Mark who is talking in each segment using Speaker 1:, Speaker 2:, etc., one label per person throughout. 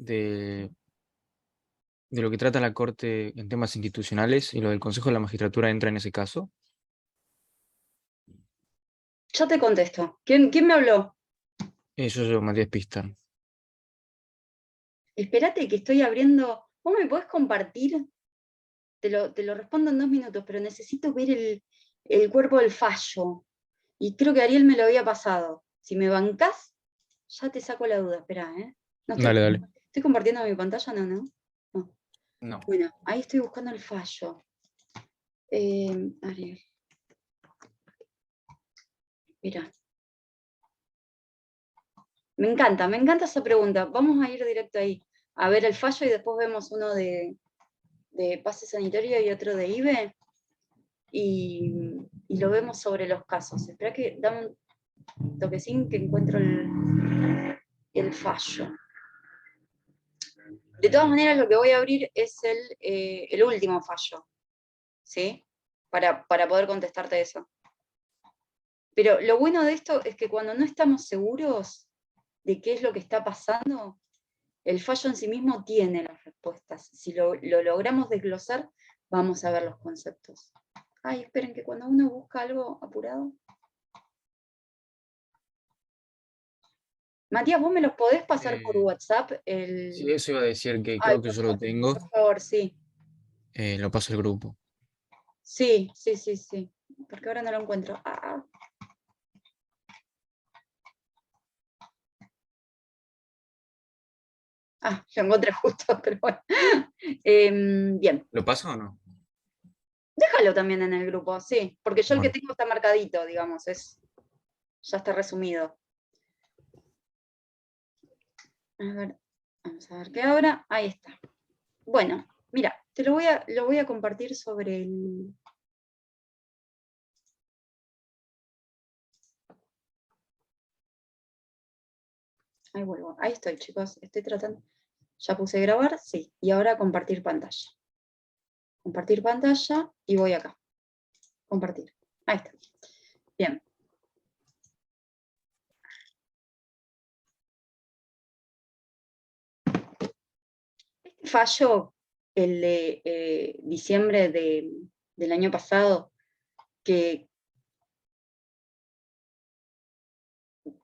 Speaker 1: de lo que trata la Corte en temas institucionales y lo del Consejo de la Magistratura entra en ese caso?
Speaker 2: Ya te contesto. ¿Quién me habló?
Speaker 1: Eso es Matías Pistar.
Speaker 2: Espérate que estoy abriendo. ¿Vos me podés compartir? Te lo respondo en 2 minutos, pero necesito ver el cuerpo del fallo. Y creo que Ariel me lo había pasado. Si me bancás, ya te saco la duda. Esperá, ¿eh? No
Speaker 1: Dale, dale.
Speaker 2: estoy compartiendo mi pantalla, no. No.
Speaker 1: No.
Speaker 2: Bueno, ahí estoy buscando el fallo. Ariel. Mira. Me encanta esa pregunta. Vamos a ir directo ahí a ver el fallo y después vemos uno de pase sanitario y otro de IBE y lo vemos sobre los casos. Espera que dame un toquecín que encuentro el fallo. De todas maneras, lo que voy a abrir es el último fallo, ¿sí? Para poder contestarte eso. Pero lo bueno de esto es que cuando no estamos seguros de qué es lo que está pasando, el fallo en sí mismo tiene las respuestas. Si lo logramos desglosar, vamos a ver los conceptos. Ay, esperen que cuando uno busca algo apurado. Matías, ¿vos me los podés pasar por WhatsApp?
Speaker 1: Sí, eso iba a decir que
Speaker 2: Ay,
Speaker 1: creo que yo lo tengo.
Speaker 2: por favor, sí.
Speaker 1: Lo paso al grupo.
Speaker 2: Sí. Porque ahora no lo encuentro. Lo encontré justo, pero bueno. Bien.
Speaker 1: ¿Lo paso o no?
Speaker 2: Déjalo también en el grupo, sí. Porque yo el que
Speaker 1: Bueno,
Speaker 2: tengo está marcadito, digamos. Ya está resumido. A ver, vamos a ver qué ahora. Ahí está. Bueno, mira, lo voy a compartir sobre el. Ahí vuelvo. Ahí estoy, chicos. Estoy tratando. Ya puse grabar, sí. Y ahora compartir pantalla. Compartir pantalla y voy acá. Compartir. Ahí está. Bien. Este fallo, el de diciembre del año pasado, que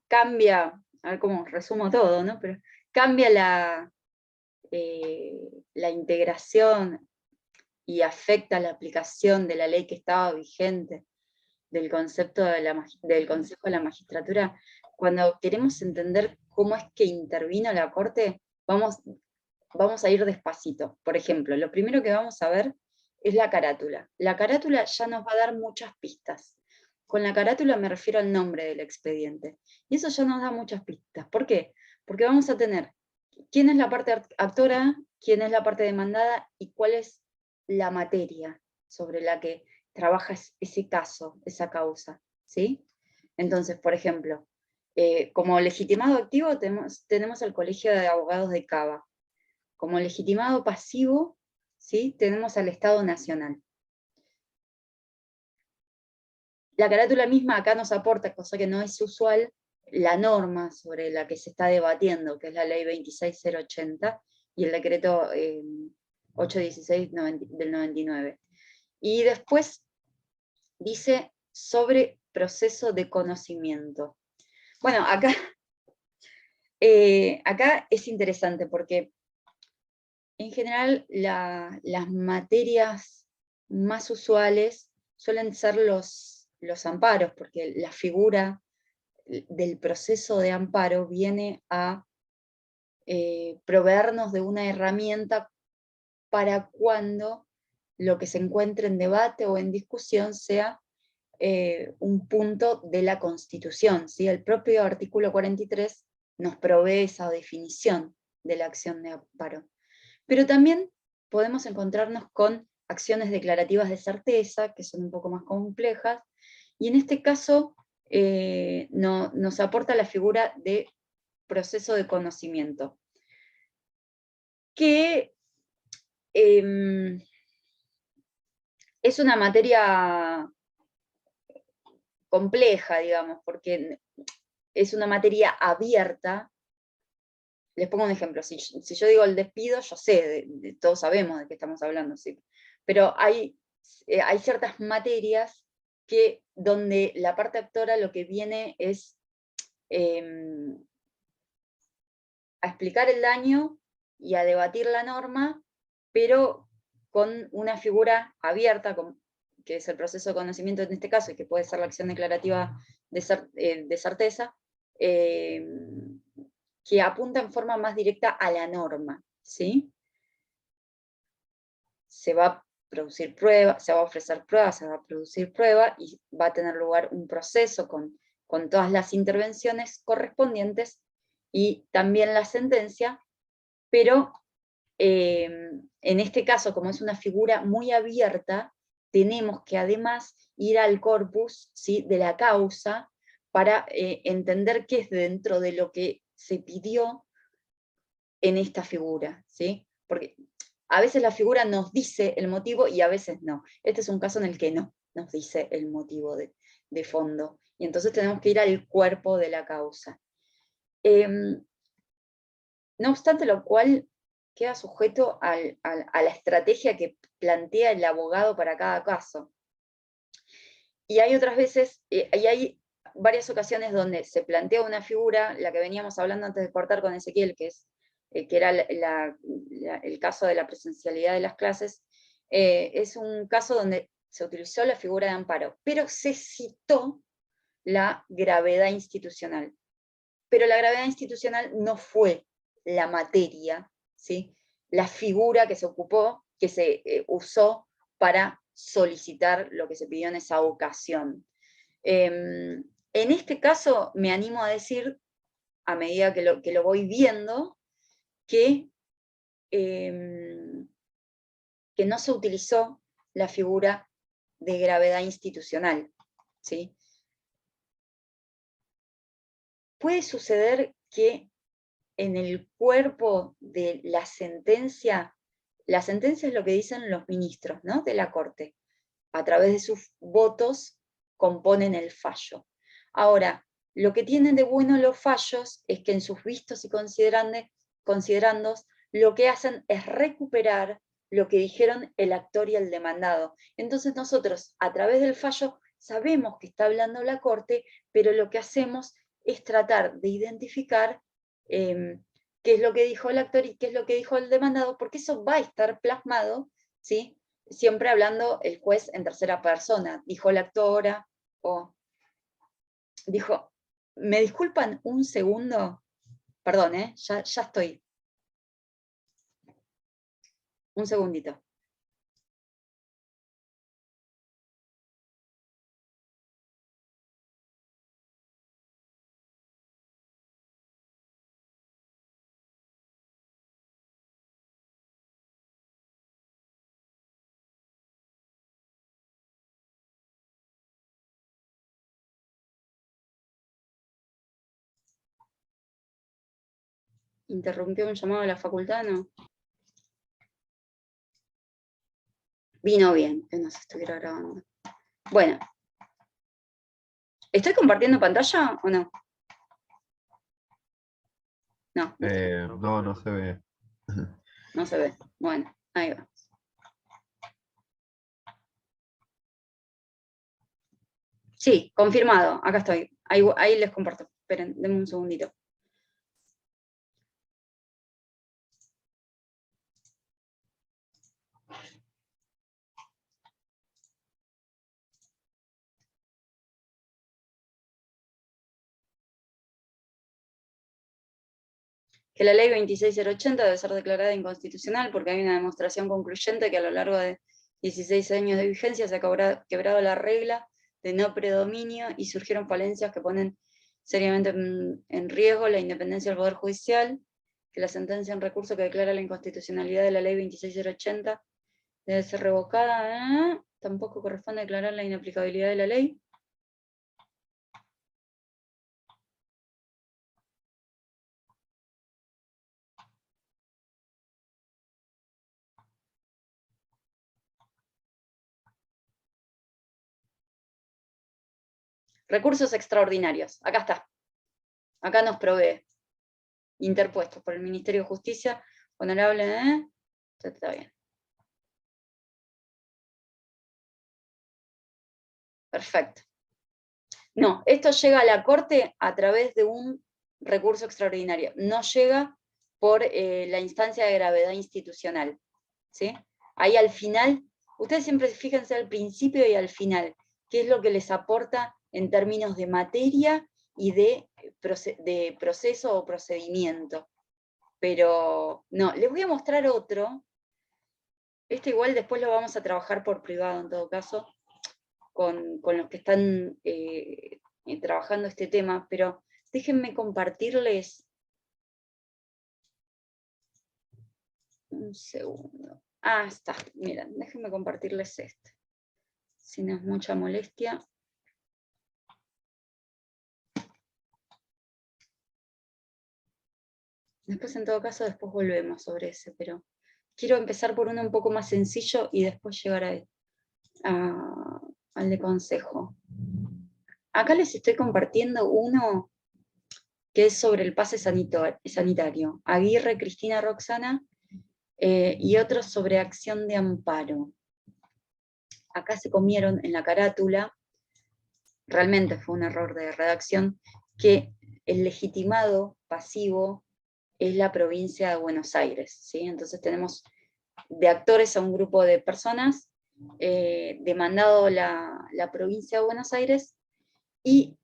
Speaker 2: cambia, a ver cómo resumo todo, ¿no? Pero cambia la integración y afecta la aplicación de la ley que estaba vigente del concepto del Consejo de la Magistratura. Cuando queremos entender cómo es que intervino la Corte, vamos a ir despacito. Por ejemplo, lo primero que vamos a ver es la carátula. La carátula ya nos va a dar muchas pistas. Con la carátula me refiero al nombre del expediente. Y eso ya nos da muchas pistas. ¿Por qué? Porque vamos a tener quién es la parte actora, quién es la parte demandada y cuál es la materia sobre la que trabaja ese caso, esa causa. ¿Sí? Entonces, por ejemplo, como legitimado activo tenemos el Colegio de Abogados de Cava. Como legitimado pasivo, ¿sí? Tenemos al Estado Nacional. La carátula misma acá nos aporta, cosa que no es usual, la norma sobre la que se está debatiendo, que es la ley 26080 y el decreto 816 del 99. Y después dice sobre proceso de conocimiento. Bueno, acá es interesante porque en general las materias más usuales suelen ser los amparos, porque la figura del proceso de amparo viene a proveernos de una herramienta para cuando lo que se encuentre en debate o en discusión sea un punto de la Constitución. ¿Sí? El propio artículo 43 nos provee esa definición de la acción de amparo. Pero también podemos encontrarnos con acciones declarativas de certeza, que son un poco más complejas, y en este caso nos aporta la figura de proceso de conocimiento, que es una materia compleja, digamos, porque es una materia abierta les pongo un ejemplo, si yo digo el despido, yo sé, todos sabemos de qué estamos hablando, ¿sí? Pero hay ciertas materias donde la parte actora lo que viene es a explicar el daño y a debatir la norma, pero con una figura abierta, que es el proceso de conocimiento en este caso, y que puede ser la acción declarativa de certeza, que apunta en forma más directa a la norma, ¿sí? Se va a producir pruebas, se va a ofrecer pruebas, se va a producir prueba y va a tener lugar un proceso con todas las intervenciones correspondientes y también la sentencia, pero en este caso, como es una figura muy abierta, tenemos que además ir al corpus, ¿sí?, de la causa para entender qué es dentro de lo que se pidió en esta figura, ¿sí? Porque a veces la figura nos dice el motivo y a veces no. Este es un caso en el que no nos dice el motivo de fondo. Y entonces tenemos que ir al cuerpo de la causa. No obstante lo cual, queda sujeto a la estrategia que plantea el abogado para cada caso. Y hay otras veces, y hay varias ocasiones donde se plantea una figura, la que veníamos hablando antes de cortar con Ezequiel, que era el caso de la presencialidad de las clases, es un caso donde se utilizó la figura de amparo, pero se citó la gravedad institucional. Pero la gravedad institucional no fue la materia, ¿sí?, la figura que se ocupó, que se usó para solicitar lo que se pidió en esa ocasión. En este caso me animo a decir, a medida que lo voy viendo, que no se utilizó la figura de gravedad institucional, ¿sí? Puede suceder que en el cuerpo de la sentencia es lo que dicen los ministros, ¿no?, de la Corte. A través de sus votos componen el fallo. Ahora, lo que tienen de bueno los fallos es que en sus vistos y considerandos lo que hacen es recuperar lo que dijeron el actor y el demandado. Entonces nosotros, a través del fallo, sabemos que está hablando la Corte, pero lo que hacemos es tratar de identificar qué es lo que dijo el actor y qué es lo que dijo el demandado, porque eso va a estar plasmado, ¿sí?, siempre hablando el juez en tercera persona. Dijo la actora, o dijo, ¿me disculpan un segundo? Perdón, ya estoy. Un segundito. ¿Interrumpió un llamado de la facultad? No. Vino bien que nos estuviera grabando. Bueno. ¿Estoy compartiendo pantalla o no? No.
Speaker 3: No, no se ve.
Speaker 2: No se ve. Bueno, ahí va. Sí, confirmado. Acá estoy. Ahí les comparto. Esperen, denme un segundito. Que la ley 26080 debe ser declarada inconstitucional porque hay una demostración concluyente que a lo largo de 16 años de vigencia se ha quebrado la regla de no predominio y surgieron falencias que ponen seriamente en riesgo la independencia del Poder Judicial, que la sentencia en recurso que declara la inconstitucionalidad de la ley 26080 debe ser revocada, tampoco corresponde declarar la inaplicabilidad de la ley. Recursos extraordinarios, acá está. Acá nos provee. interpuestos por el Ministerio de Justicia, honorable, está bien. Perfecto. No, esto llega a la Corte a través de un recurso extraordinario, no llega por la instancia de gravedad institucional, ¿sí? Ahí al final, ustedes siempre fíjense al principio y al final, qué es lo que les aporta en términos de materia y de proceso o procedimiento. Pero no, les voy a mostrar otro, este igual después lo vamos a trabajar por privado en todo caso, con los que están trabajando este tema, pero déjenme compartirles un segundo. Ah, está, miren, déjenme compartirles este. Si no es mucha molestia. Después, en todo caso, después volvemos sobre ese, pero quiero empezar por uno un poco más sencillo y después llegar al de consejo. Acá les estoy compartiendo uno que es sobre el pase sanitario. Aguirre, Cristina, Roxana, y otro sobre acción de amparo. Acá se comieron en la carátula, realmente fue un error de redacción, que el legitimado pasivo es la provincia de Buenos Aires, ¿sí? Entonces tenemos de actores a un grupo de personas, demandado la provincia de Buenos Aires, y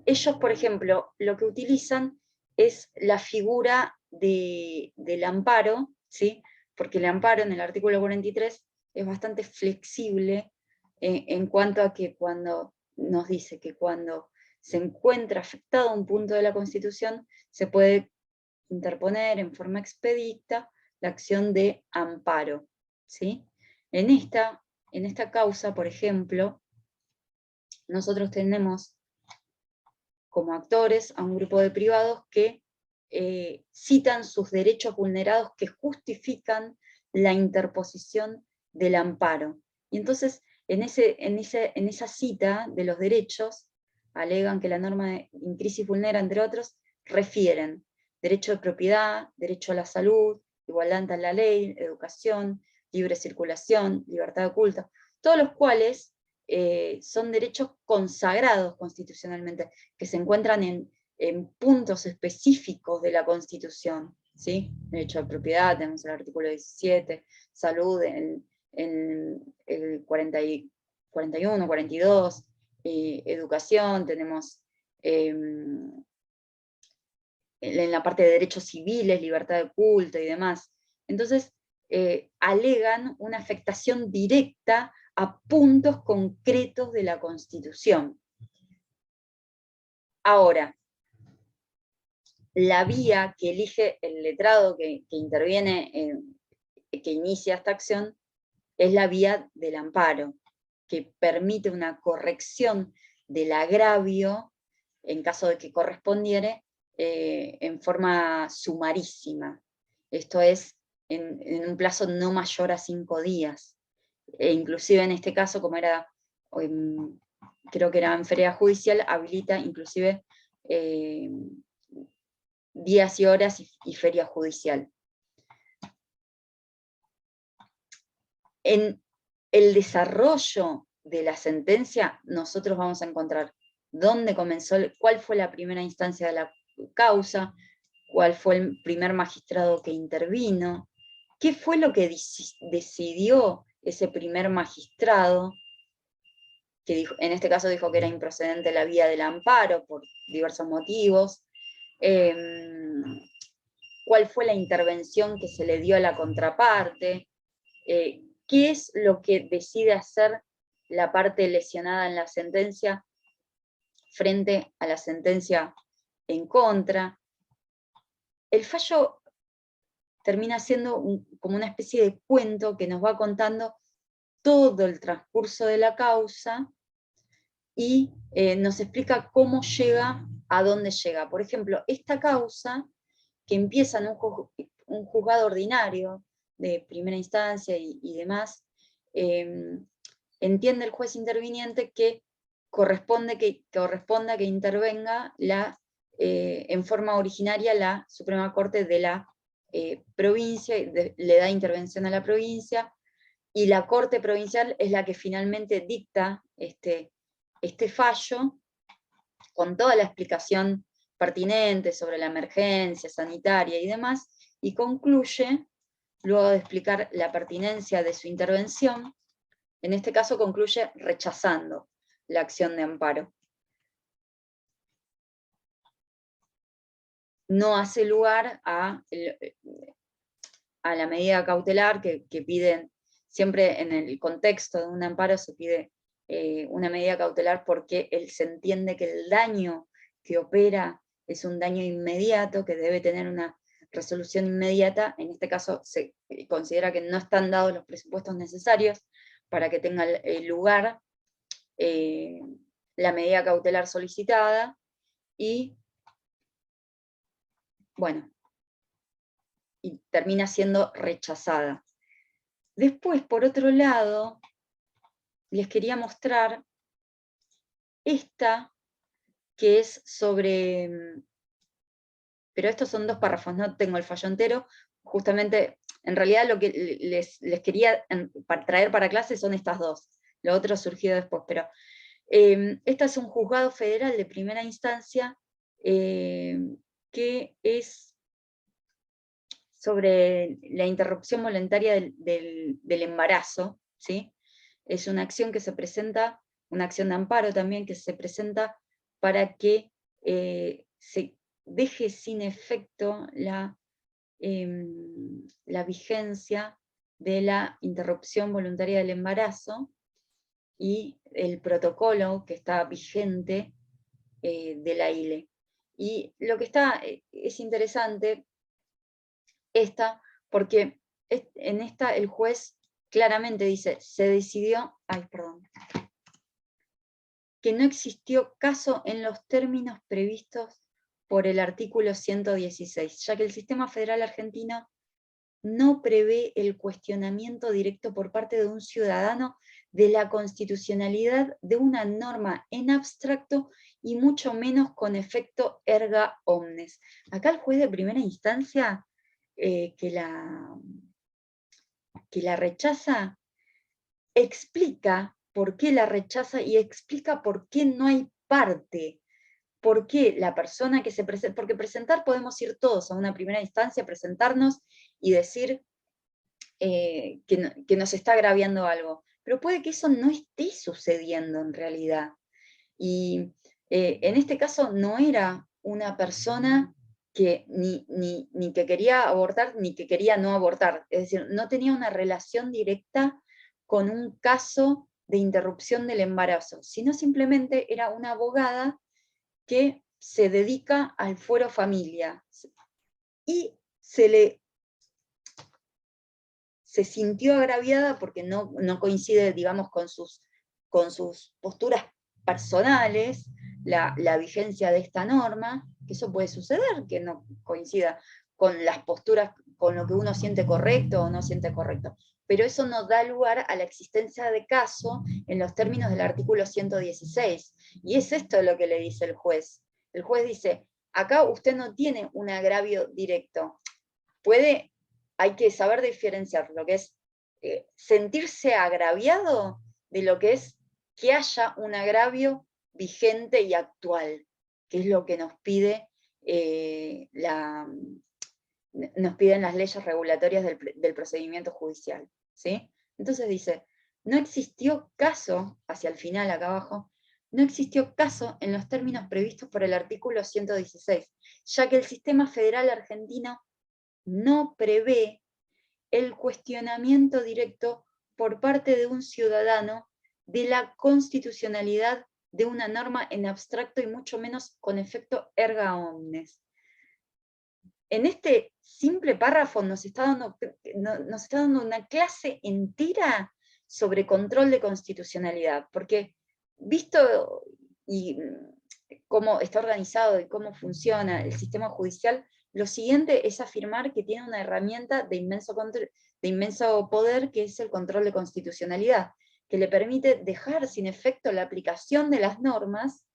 Speaker 2: ellos, por ejemplo, lo que utilizan es la figura del amparo, ¿sí? Porque el amparo en el artículo 43 es bastante flexible en cuanto a que cuando nos dice que cuando se encuentra afectado un punto de la Constitución, se puede interponer en forma expedita la acción de amparo, ¿sí? En esta causa, por ejemplo, nosotros tenemos como actores a un grupo de privados que citan sus derechos vulnerados que justifican la interposición del amparo. Y entonces, en esa cita de los derechos, alegan que la norma in crisis vulnera, entre otros, refieren derecho de propiedad, derecho a la salud, igualdad ante la ley, educación, libre circulación, libertad de culto, todos los cuales son derechos consagrados constitucionalmente, que se encuentran en puntos específicos de la Constitución, ¿sí? Derecho de propiedad, tenemos el artículo 17, salud en el 41, 42, educación, tenemos en la parte de derechos civiles, libertad de culto y demás. Entonces, alegan una afectación directa a puntos concretos de la Constitución. Ahora, la vía que elige el letrado que interviene, que inicia esta acción, es la vía del amparo, que permite una corrección del agravio, en caso de que correspondiere, en forma sumarísima. Esto es, en un plazo no mayor a 5 días. E inclusive en este caso, como era, creo que era en feria judicial, habilita inclusive días y horas y feria judicial. En el desarrollo de la sentencia, nosotros vamos a encontrar dónde comenzó, cuál fue la primera instancia de la causa, cuál fue el primer magistrado que intervino, qué fue lo que decidió ese primer magistrado, que dijo, en este caso dijo que era improcedente la vía del amparo por diversos motivos, cuál fue la intervención que se le dio a la contraparte, qué es lo que decide hacer la parte lesionada en la sentencia frente a la sentencia en contra. El fallo termina siendo como una especie de cuento que nos va contando todo el transcurso de la causa y nos explica cómo llega a dónde llega. Por ejemplo, esta causa, que empieza en un juzgado ordinario de primera instancia y demás, entiende el juez interviniente que corresponda que intervenga la en forma originaria la Suprema Corte de la provincia, le da intervención a la provincia, y la Corte Provincial es la que finalmente dicta este fallo, con toda la explicación pertinente sobre la emergencia sanitaria y demás, y concluye, luego de explicar la pertinencia de su intervención, en este caso concluye rechazando la acción de amparo. No hace lugar a la medida cautelar que piden, siempre en el contexto de un amparo se pide una medida cautelar porque se entiende que el daño que opera es un daño inmediato, que debe tener una resolución inmediata. En este caso se considera que no están dados los presupuestos necesarios para que tenga lugar la medida cautelar solicitada, y bueno, y termina siendo rechazada. Después, por otro lado, les quería mostrar esta, que es sobre, pero estos son 2 párrafos, no tengo el fallo entero, justamente, en realidad lo que les quería traer para clase son estas 2, lo otro surgió después, pero esta es un juzgado federal de primera instancia, que es sobre la interrupción voluntaria del embarazo, ¿sí? Es una acción que se presenta, una acción de amparo también, que se presenta para que se deje sin efecto la vigencia de la interrupción voluntaria del embarazo y el protocolo que está vigente de la ILE. Y lo que es interesante porque en esta el juez claramente dice, se decidió, que no existió caso en los términos previstos por el artículo 116, ya que el sistema federal argentino no prevé el cuestionamiento directo por parte de un ciudadano de la constitucionalidad de una norma en abstracto y mucho menos con efecto erga omnes. Acá el juez de primera instancia que la rechaza, explica por qué la rechaza y explica por qué no hay parte, por qué la persona que se presenta, porque presentar podemos ir todos a una primera instancia, presentarnos y decir que nos está agraviando algo, pero puede que eso no esté sucediendo en realidad. Y en este caso no era una persona que ni que quería abortar ni que quería no abortar, es decir, no tenía una relación directa con un caso de interrupción del embarazo, sino simplemente era una abogada que se dedica al fuero familia, y se sintió agraviada porque no coincide, digamos, con sus posturas personales, la vigencia de esta norma, que eso puede suceder, que no coincida con las posturas, con lo que uno siente correcto o no siente correcto. Pero eso no da lugar a la existencia de caso en los términos del artículo 116. Y es esto lo que le dice el juez. El juez dice, acá usted no tiene un agravio directo. Hay que saber diferenciar lo que es sentirse agraviado de lo que es que haya un agravio vigente y actual, que es lo que nos pide nos piden las leyes regulatorias del procedimiento judicial, ¿sí? Entonces dice, no existió caso, hacia el final acá abajo, no existió caso en los términos previstos por el artículo 116, ya que el sistema federal argentino no prevé el cuestionamiento directo por parte de un ciudadano de la constitucionalidad de una norma en abstracto y mucho menos con efecto erga omnes. En este simple párrafo nos está dando una clase entera sobre control de constitucionalidad, porque visto y cómo está organizado y cómo funciona el sistema judicial, lo siguiente es afirmar que tiene una herramienta de inmenso poder, que es el control de constitucionalidad, que le permite dejar sin efecto la aplicación de las normas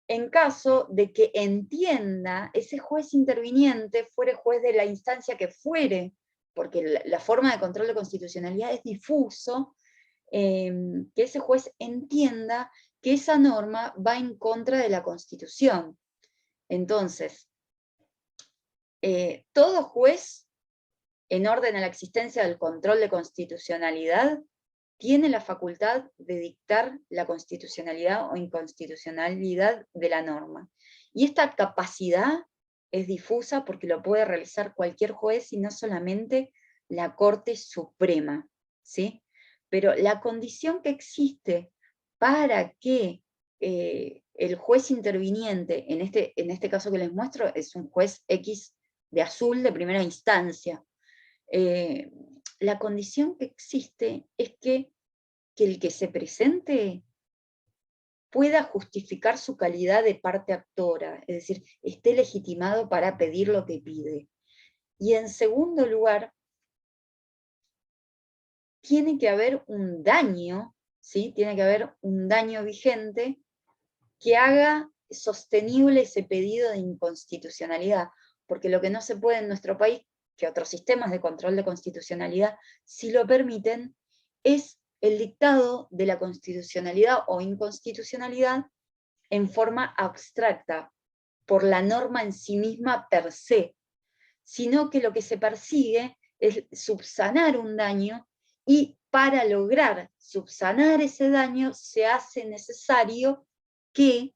Speaker 2: en caso de que entienda ese juez interviniente, fuere juez de la instancia que fuere, porque la forma de control de constitucionalidad es difuso, que ese juez entienda que esa norma va en contra de la Constitución. Entonces, todo juez, en orden a la existencia del control de constitucionalidad, tiene la facultad de dictar la constitucionalidad o inconstitucionalidad de la norma. Y esta capacidad es difusa porque lo puede realizar cualquier juez y no solamente la Corte Suprema, ¿sí? Pero la condición que existe para que el juez interviniente, en este caso que les muestro, es un juez X de azul de primera instancia, la condición que existe es que el que se presente pueda justificar su calidad de parte actora, es decir, esté legitimado para pedir lo que pide. Y en segundo lugar, tiene que haber un daño, ¿sí? Tiene que haber un daño vigente que haga sostenible ese pedido de inconstitucionalidad, porque lo que no se puede en nuestro país, que otros sistemas de control de constitucionalidad sí lo permiten, es el dictado de la constitucionalidad o inconstitucionalidad en forma abstracta, por la norma en sí misma per se, sino que lo que se persigue es subsanar un daño, y para lograr subsanar ese daño se hace necesario que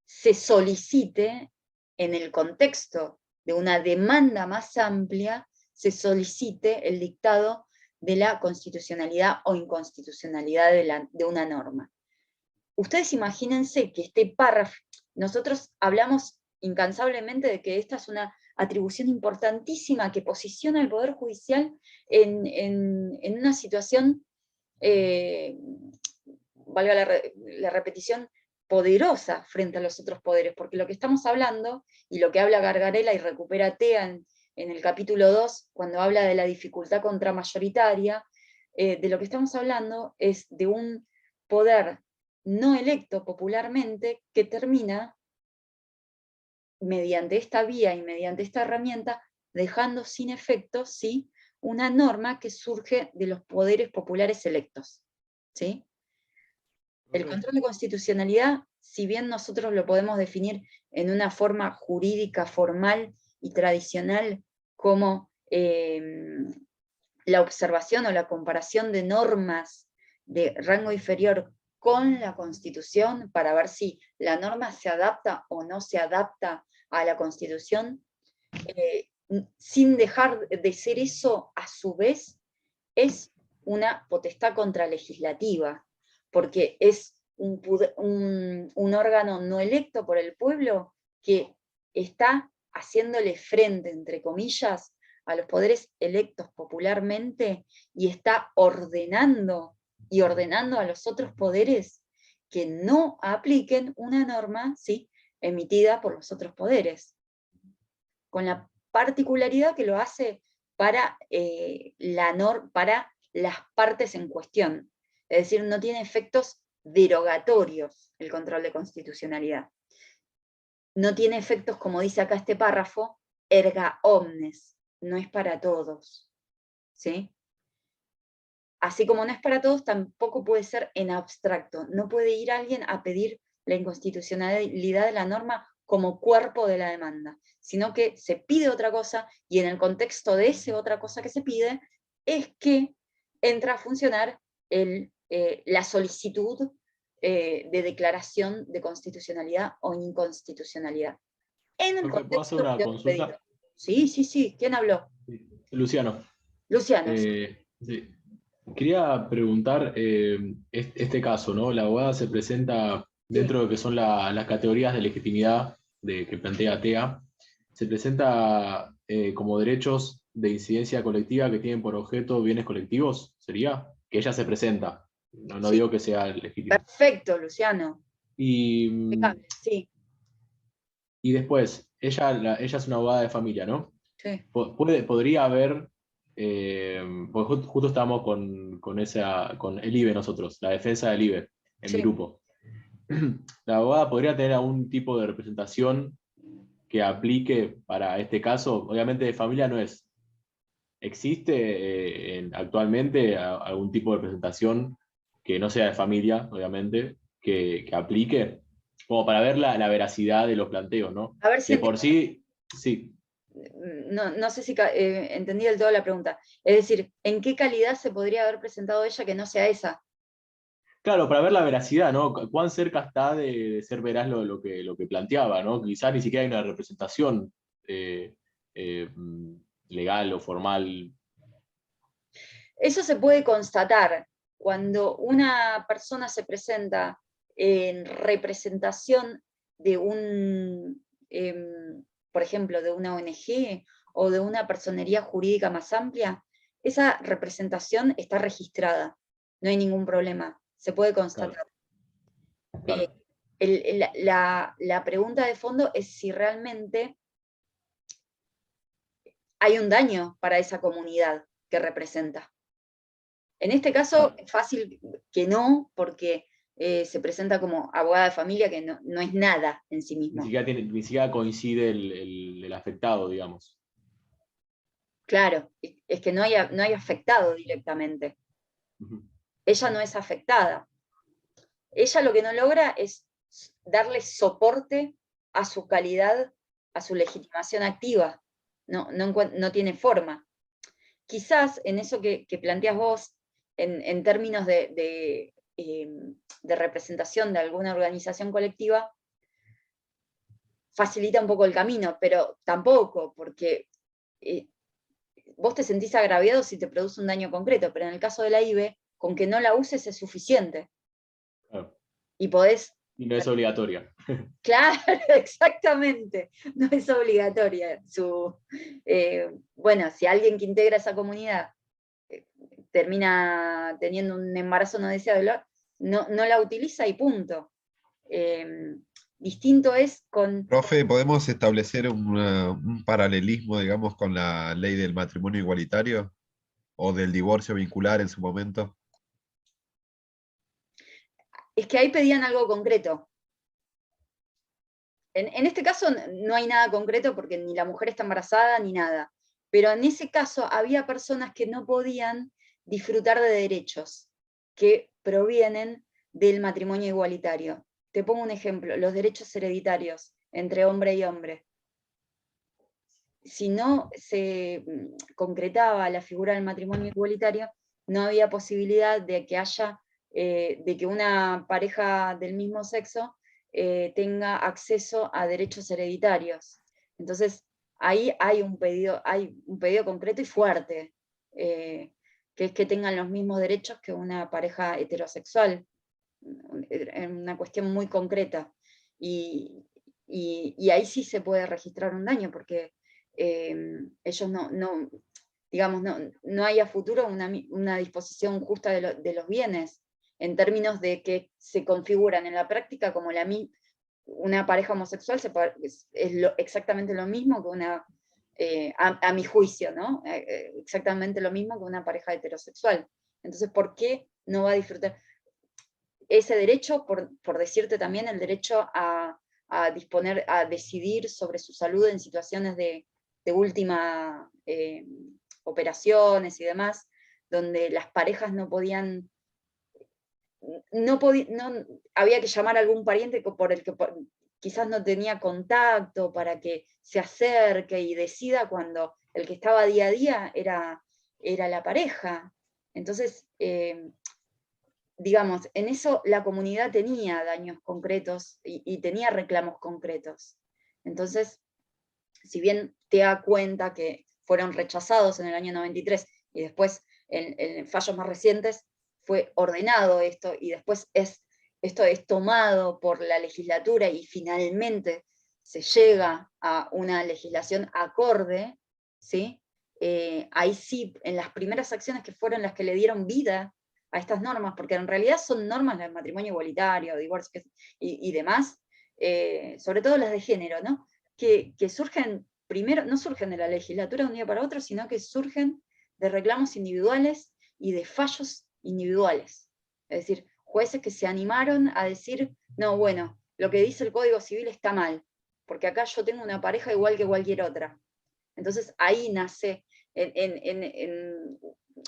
Speaker 2: se solicite, en el contexto de una demanda más amplia, se solicite el dictado de la constitucionalidad o inconstitucionalidad de una norma. Ustedes imagínense que este párrafo, nosotros hablamos incansablemente de que esta es una atribución importantísima que posiciona al Poder Judicial en una situación, valga la repetición, poderosa frente a los otros poderes, porque lo que estamos hablando, y lo que habla Gargarella y recupera Tea en el capítulo 2, cuando habla de la dificultad contramayoritaria, de lo que estamos hablando es de un poder no electo popularmente que termina, mediante esta vía y mediante esta herramienta, dejando sin efecto, ¿sí?, una norma que surge de los poderes populares electos, ¿sí? El control de constitucionalidad, si bien nosotros lo podemos definir en una forma jurídica, formal y tradicional, como la observación o la comparación de normas de rango inferior con la Constitución, para ver si la norma se adapta o no se adapta a la Constitución, sin dejar de ser eso, a su vez, es una potestad contralegislativa, porque es un órgano no electo por el pueblo que está haciéndole frente, entre comillas, a los poderes electos popularmente, y está ordenando a los otros poderes que no apliquen una norma, ¿sí?, emitida por los otros poderes, con la particularidad que lo hace para, para las partes en cuestión. Es decir, no tiene efectos derogatorios el control de constitucionalidad. No tiene efectos, como dice acá este párrafo, erga omnes, no es para todos, ¿sí? Así como no es para todos, tampoco puede ser en abstracto. No puede ir alguien a pedir la inconstitucionalidad de la norma como cuerpo de la demanda, sino que se pide otra cosa, y en el contexto de esa otra cosa que se pide, es que entra a funcionar la solicitud de declaración de constitucionalidad o inconstitucionalidad. En el
Speaker 3: ¿Puedo hacer
Speaker 2: contexto
Speaker 3: una
Speaker 2: de otro pedido.
Speaker 3: consulta?
Speaker 2: Sí. ¿Quién habló?
Speaker 3: Luciano.
Speaker 2: Luciano.
Speaker 3: Sí. Quería preguntar, este caso, ¿no? La abogada se presenta dentro de lo que son las categorías de legitimidad que plantea TEA, se presenta como derechos de incidencia colectiva que tienen por objeto bienes colectivos, ¿sería? Que ella se presenta, no
Speaker 2: Sí.
Speaker 3: digo que sea legítimo.
Speaker 2: Perfecto, Luciano.
Speaker 3: Y
Speaker 2: Sí.
Speaker 3: Y después, ella es una abogada de familia, ¿no?
Speaker 2: Sí.
Speaker 3: Podría haber, porque justo estábamos con el IBE nosotros, la defensa del IBE, en mi grupo. ¿la abogada podría tener algún tipo de representación que aplique para este caso? Obviamente de familia no es. ¿Existe actualmente algún tipo de representación que no sea de familia, obviamente, que aplique? Como para ver la veracidad de los planteos, ¿no?
Speaker 2: A ver si
Speaker 3: De por sí, sí.
Speaker 2: no sé si entendí del todo la pregunta. Es decir, ¿en qué calidad se podría haber presentado ella que no sea esa?
Speaker 3: Claro, para ver la veracidad, ¿no? Cuán cerca está de ser veraz lo que planteaba, ¿no? Quizás ni siquiera hay una representación eh, legal o formal.
Speaker 2: Eso se puede constatar cuando una persona se presenta en representación de por ejemplo, de una ONG o de una personería jurídica más amplia. Esa representación está registrada, no hay ningún problema, se puede constatar.
Speaker 3: Claro.
Speaker 2: La pregunta de fondo es si realmente hay un daño para esa comunidad que representa. En este caso, es fácil que no, porque se presenta como abogada de familia, que no es nada en sí mismo.
Speaker 3: Ni siquiera coincide el afectado, digamos.
Speaker 2: Claro, es que no hay afectado directamente.
Speaker 3: Ujú.
Speaker 2: Ella no es afectada. Ella lo que no logra es darle soporte a su calidad, a su legitimación activa. No tiene forma. Quizás en eso que planteas vos, en términos de representación de alguna organización colectiva, facilita un poco el camino, pero tampoco, porque vos te sentís agraviado si te produce un daño concreto, pero en el caso de la IBE, con que no la uses es suficiente.
Speaker 3: Claro.
Speaker 2: Y podés...
Speaker 3: Y no es obligatoria.
Speaker 2: Claro, exactamente, no es obligatoria. Bueno, si alguien que integra esa comunidad termina teniendo un embarazo no deseado, no la utiliza y punto. Distinto es con...
Speaker 4: Profe, ¿podemos establecer un paralelismo, digamos, con la ley del matrimonio igualitario o del divorcio vincular en su momento?
Speaker 2: Es que ahí pedían algo concreto. En este caso no hay nada concreto porque ni la mujer está embarazada ni nada, pero en ese caso había personas que no podían disfrutar de derechos que provienen del matrimonio igualitario. Te pongo un ejemplo, los derechos hereditarios entre hombre y hombre. Si no se concretaba la figura del matrimonio igualitario, no había posibilidad de que de que una pareja del mismo sexo tenga acceso a derechos hereditarios. Entonces, ahí hay un pedido concreto y fuerte, que es que tengan los mismos derechos que una pareja heterosexual, en una cuestión muy concreta. Y ahí sí se puede registrar un daño, porque ellos digamos, no hay a futuro una disposición justa de los bienes, en términos de que se configuran en la práctica como una pareja homosexual es exactamente lo mismo que una, a mi juicio, ¿no? Exactamente lo mismo que una pareja heterosexual. Entonces, ¿por qué no va a disfrutar ese derecho, por decirte también, el derecho a disponer, a decidir sobre su salud en situaciones de última operaciones y demás, donde las parejas no podían, había que llamar a algún pariente por el que quizás no tenía contacto para que se acerque y decida, cuando el que estaba día a día era la pareja. Entonces, digamos, en eso la comunidad tenía daños concretos y tenía reclamos concretos. Entonces, si bien te da cuenta que fueron rechazados en el año 93 y después en fallos más recientes fue ordenado esto, y después esto es tomado por la legislatura y finalmente se llega a una legislación acorde, ¿sí? Ahí sí, en las primeras acciones que fueron las que le dieron vida a estas normas, porque en realidad son normas del matrimonio igualitario, divorcio y demás, sobre todo las de género, ¿no? Que surgen, primero, no surgen de la legislatura de un día para otro, sino que surgen de reclamos individuales y de fallos individuales. Es decir, jueces que se animaron a decir, no, bueno, lo que dice el Código Civil está mal, porque acá yo tengo una pareja igual que cualquier otra. Entonces ahí nace,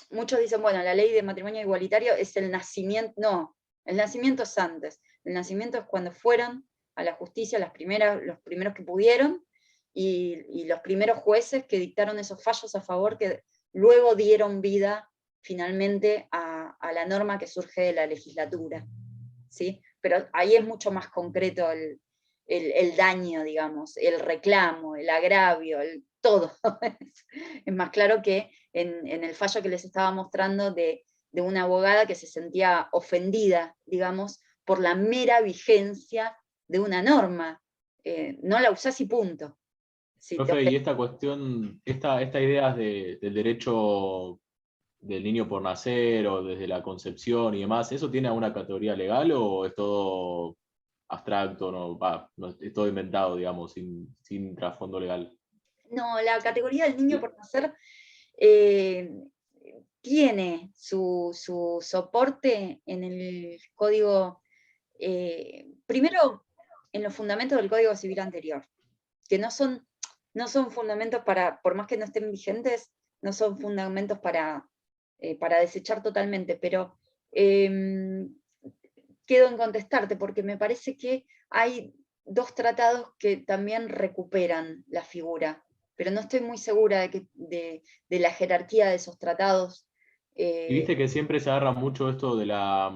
Speaker 2: muchos dicen, bueno, la ley de matrimonio igualitario es el nacimiento, no, el nacimiento es antes, el nacimiento es cuando fueron a la justicia los primeros que pudieron, y los primeros jueces que dictaron esos fallos a favor, que luego dieron vida finalmente a la norma que surge de la legislatura, ¿sí? Pero ahí es mucho más concreto el daño, digamos, el reclamo, el agravio, todo. Es más claro que en el fallo que les estaba mostrando de una abogada que se sentía ofendida, digamos, por la mera vigencia de una norma. No la usás y punto. Si
Speaker 3: Profe, y esta cuestión, esta idea del derecho del niño por nacer o desde la concepción y demás, ¿eso tiene alguna categoría legal o es todo abstracto, es todo inventado, digamos, sin trasfondo legal?
Speaker 2: No, la categoría del niño por nacer tiene su soporte en el código, primero en los fundamentos del Código Civil anterior, que no son fundamentos para, por más que no estén vigentes, no son fundamentos para desechar totalmente, pero quedo en contestarte, porque me parece que hay 2 tratados que también recuperan la figura, pero no estoy muy segura de la jerarquía de esos tratados.
Speaker 3: Y viste que siempre se agarra mucho esto de la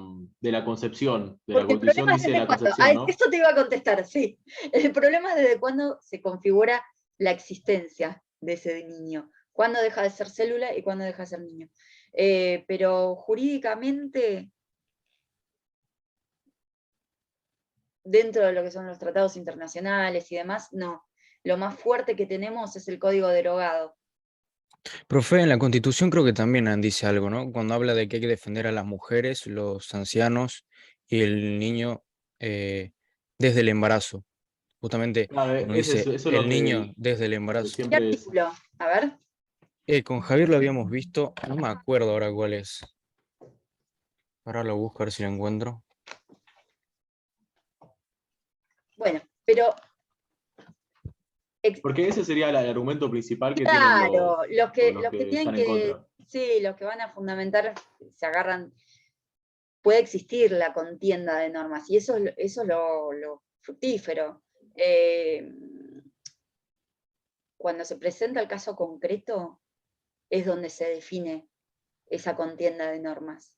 Speaker 3: concepción, de la
Speaker 2: Porque el
Speaker 3: Constitución
Speaker 2: problema es
Speaker 3: dice
Speaker 2: desde
Speaker 3: la
Speaker 2: cuándo.
Speaker 3: concepción, ¿no?
Speaker 2: Esto te iba a contestar, sí. El problema es desde cuándo se configura la existencia de ese niño. Cuándo deja de ser célula y cuándo deja de ser niño. Pero jurídicamente, dentro de lo que son los tratados internacionales y demás, no. Lo más fuerte que tenemos es el código derogado.
Speaker 1: Profe, en la Constitución creo que también dice algo, ¿no? Cuando habla de que hay que defender a las mujeres, los ancianos y el niño desde el embarazo. Justamente
Speaker 3: Claro,
Speaker 1: cuando
Speaker 3: eso
Speaker 1: dice
Speaker 3: es
Speaker 1: el niño desde el
Speaker 3: lo que
Speaker 1: embarazo.
Speaker 2: ¿Qué
Speaker 3: siempre es.
Speaker 2: artículo? A ver.
Speaker 1: Con Javier lo habíamos visto, no me acuerdo ahora cuál es. Ahora lo busco a ver si lo encuentro.
Speaker 2: Bueno, pero
Speaker 3: Porque ese sería el argumento principal que tienen
Speaker 2: claro, los
Speaker 3: los
Speaker 2: que
Speaker 3: que
Speaker 2: tienen
Speaker 3: están en
Speaker 2: que,
Speaker 3: contra.
Speaker 2: sí, los que van a fundamentar, se agarran, puede existir la contienda de normas, y eso es lo fructífero. Cuando se presenta el caso concreto, es donde se define esa contienda de normas.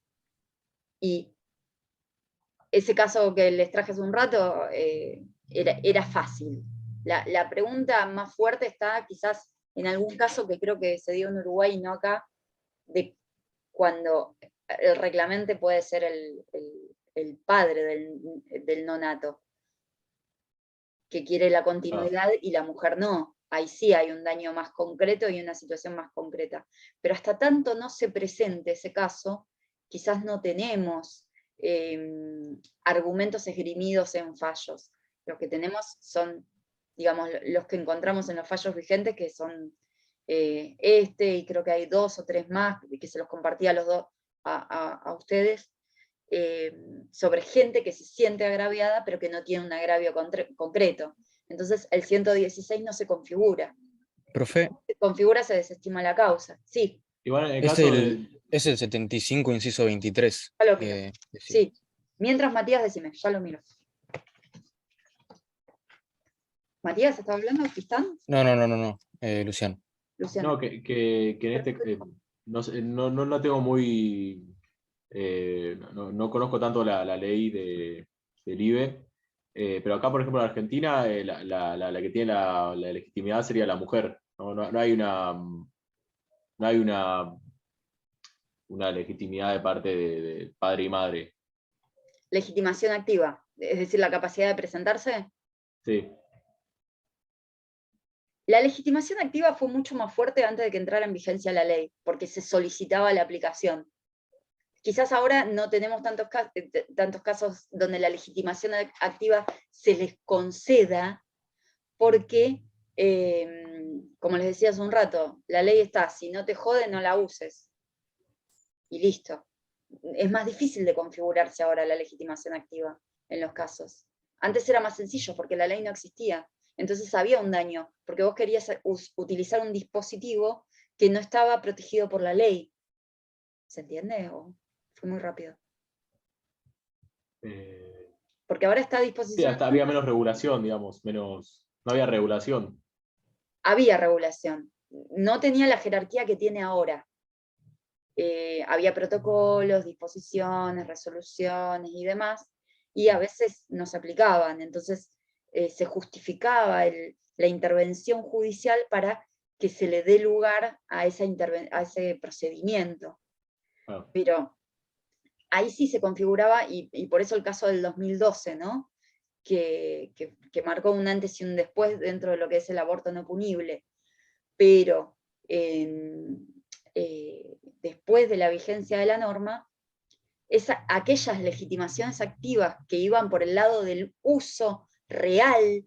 Speaker 2: Y ese caso que les traje hace un rato era fácil. La pregunta más fuerte está quizás en algún caso que creo que se dio en Uruguay y no acá, de cuando el reclamante puede ser el padre del nonato, que quiere la continuidad y la mujer no. Ahí sí hay un daño más concreto y una situación más concreta. Pero hasta tanto no se presente ese caso, quizás no tenemos argumentos esgrimidos en fallos. Los que tenemos son, digamos, los que encontramos en los fallos vigentes, que son y creo que hay 2 o 3 más, que se los compartía a los dos a ustedes, sobre gente que se siente agraviada, pero que no tiene un agravio concreto. Entonces el 116 no se configura.
Speaker 1: Profe,
Speaker 2: Se configura, se desestima la causa. Sí,
Speaker 3: Igual en el
Speaker 1: es
Speaker 3: caso
Speaker 1: es el 75, inciso 23.
Speaker 2: ya lo miro. Sí. Mientras, Matías, decime, ya lo miro. Matías, ¿estaba hablando? ¿Tristán?
Speaker 1: No, Luciano.
Speaker 2: Luciano.
Speaker 3: no, que en este no la tengo muy no conozco tanto la ley del IBE, pero acá, por ejemplo, en Argentina, la que tiene la legitimidad sería la mujer. No hay una legitimidad de parte de padre y madre.
Speaker 2: Legitimación activa, es decir, la capacidad de presentarse.
Speaker 3: Sí.
Speaker 2: La legitimación activa fue mucho más fuerte antes de que entrara en vigencia la ley, porque se solicitaba la aplicación. Quizás ahora no tenemos tantos casos donde la legitimación activa se les conceda, porque, como les decía hace un rato, la ley está, si no te jode, no la uses. Y listo. es más difícil de configurarse ahora la legitimación activa en los casos. Antes era más sencillo porque la ley no existía, entonces había un daño, porque vos querías utilizar un dispositivo que no estaba protegido por la ley. ¿Se entiende? ¿O fue muy rápido? Porque ahora está a
Speaker 3: Sí,
Speaker 2: disposición.
Speaker 3: hasta había menos regulación, digamos, no había regulación.
Speaker 2: Había regulación, no tenía la jerarquía que tiene ahora. Había protocolos, disposiciones, resoluciones y demás, y a veces no se aplicaban, entonces se justificaba la intervención judicial para que se le dé lugar a ese procedimiento.
Speaker 3: Ah.
Speaker 2: Pero ahí sí se configuraba, y por eso el caso del 2012, ¿no? Que marcó un antes y un después dentro de lo que es el aborto no punible. Pero después de la vigencia de la norma, aquellas legitimaciones activas que iban por el lado del uso real